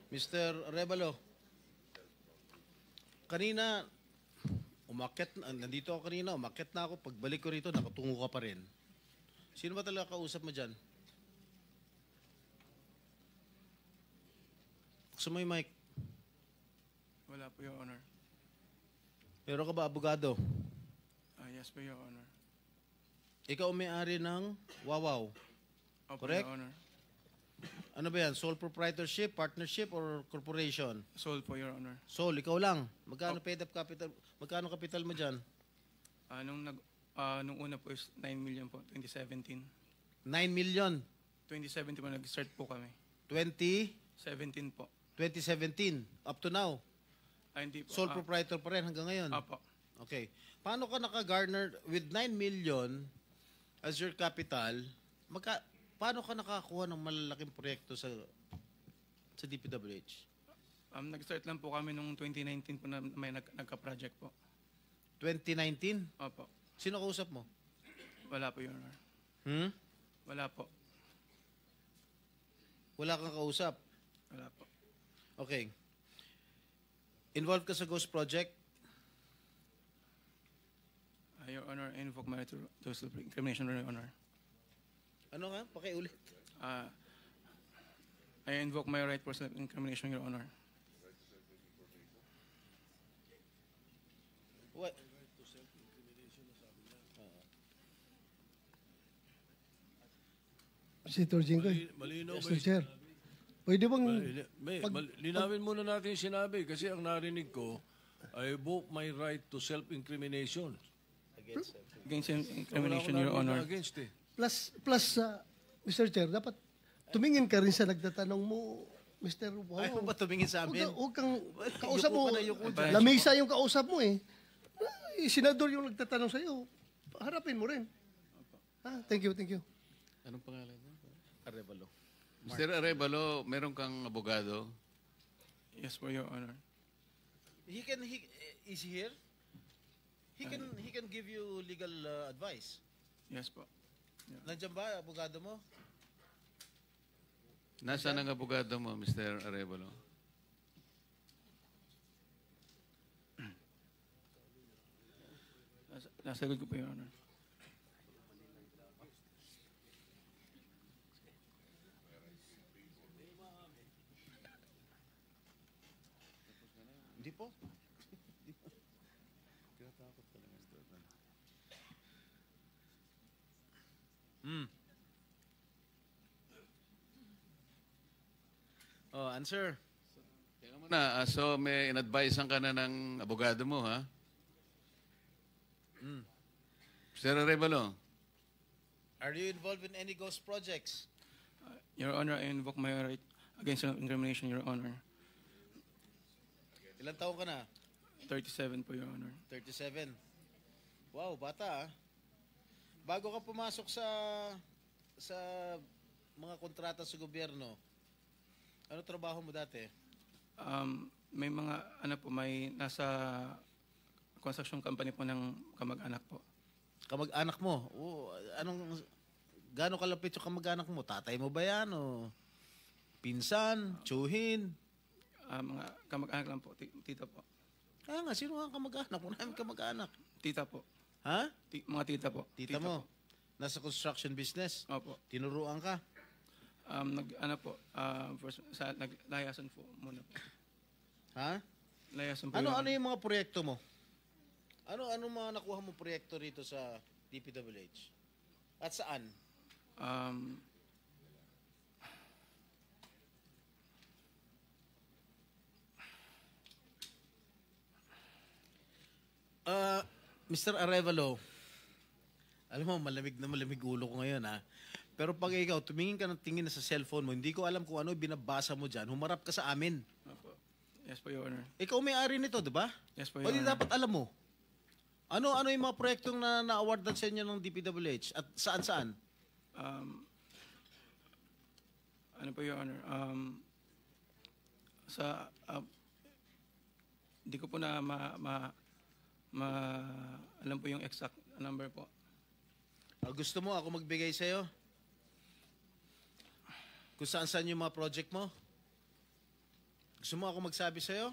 Mr. Revalo, kanina, nandito ako kanina, umakyat na ako. Pagbalik ko rito, nakatungo ka pa rin. Sino ba talaga kausap mo dyan? Buksan mo yung mic. Wala po, Your Honor. Meron ka ba abogado? Yes po, Your Honor. Ikaw ang may-ari ng Wawaw. Opo, Correct? Your Honor. Ano ba yan? Sole proprietorship, partnership, or corporation? Sold po, Your Honor. Sole, ikaw lang. Magkano paid up capital? Magkano capital mo dyan? Nung una po is 9 million po, 2017. 9 million. 2017 po, nag-start po kami. 2017 17 po. up to now. Hindi po. Sole proprietor pa rin hanggang ngayon. Apo. Okay. Paano ka naka-garner with 9 million as your capital? Paano ka nakakuha ng malalaking proyekto sa DPWH? Nag-start lang po kami nung 2019 po na may nagka-project po. 2019? Opo. Sino kausap mo? Wala po, Your Honor. Wala po. Wala kang kausap? Wala po. Okay. Involved ka sa Ghost Project? Your Honor, I invoke my right to self-incrimination, Your Honor. Ano nga? Pakiulit. I invoke my right for self-incrimination, Your Honor. What? Senator Jinggoy. Malinaw ba Mr. Chair. Pwede bang... linawin muna natin yung sinabi kasi ang narinig ko, I invoke my right to self-incrimination. Against self-incrimination, Your Honor. Against eh. Plus, Mr. Chair, dapat tumingin ka rin sa nagtatanong mo, Mr. Wow. Ayaw ba tumingin sa amin? Huwag kang kausap mo. Yuko ka na, Lamesa yung kausap mo eh. Senador yung nagtatanong sa'yo. Harapin mo rin. Thank you, thank you. Anong pangalan mo? Arevalo. Mr. Arevalo, meron kang abogado? Yes po, Your Honor. Is he here? He can give you legal advice. Yes po. Yeah. Nandiyan ba abogado mo? Nasaan ang abogado mo, Mr. Arevalo? Nasagot ko po, Your Honor. Hindi po. Oh, answer. Teka muna, so may in-advisean ka na ng abogado mo, ha? Mr. Arevalo, Are you involved in any ghost projects? Your Honor, I invoke my right against self-incrimination, Your Honor. Ilang taon ka na? 37 po, Your Honor. 37. Wow, bata ah. Bago ka pumasok sa mga kontrata sa gobyerno, ano trabaho mo dati? May mga, may nasa construction company po ng kamag-anak po. Kamag-anak mo? Gaano kalapit yung kamag-anak mo? Tatay mo ba yan? O pinsan? Tsuhin? Mga kamag-anak lang po, tita po. Kaya nga, sino ang kamag-anak? Maraming kamag-anak. Tita po. Ha? Mga tita po. Tita mo? Po. Nasa construction business? Opo. Tinuruan ka? Naglayasan po muna po. Ha? Layasan po. Ano yung mga proyekto mo? Ano mga nakuha mo proyekto rito sa DPWH? At saan? Mr. Arevalo, alam mo, malamig na malamig ulo ko ngayon ha. Pero pag ikaw, tumingin ka ng tingin na sa cellphone mo, hindi ko alam kung ano binabasa mo dyan, humarap ka sa amin. Opo. Yes po, Your Honor. Ikaw may-ari nito, di ba? Yes po, O Your di Honor. dapat alam mo. Ano yung mga proyektong na-awardan sa inyo ng DPWH? At saan-saan? Ano po, Your Honor? Hindi ko po na alam po yung exact number po. Gusto mo ako magbigay sa'yo? Kung saan-saan yung mga project mo? Gusto mo ako magsabi sa'yo?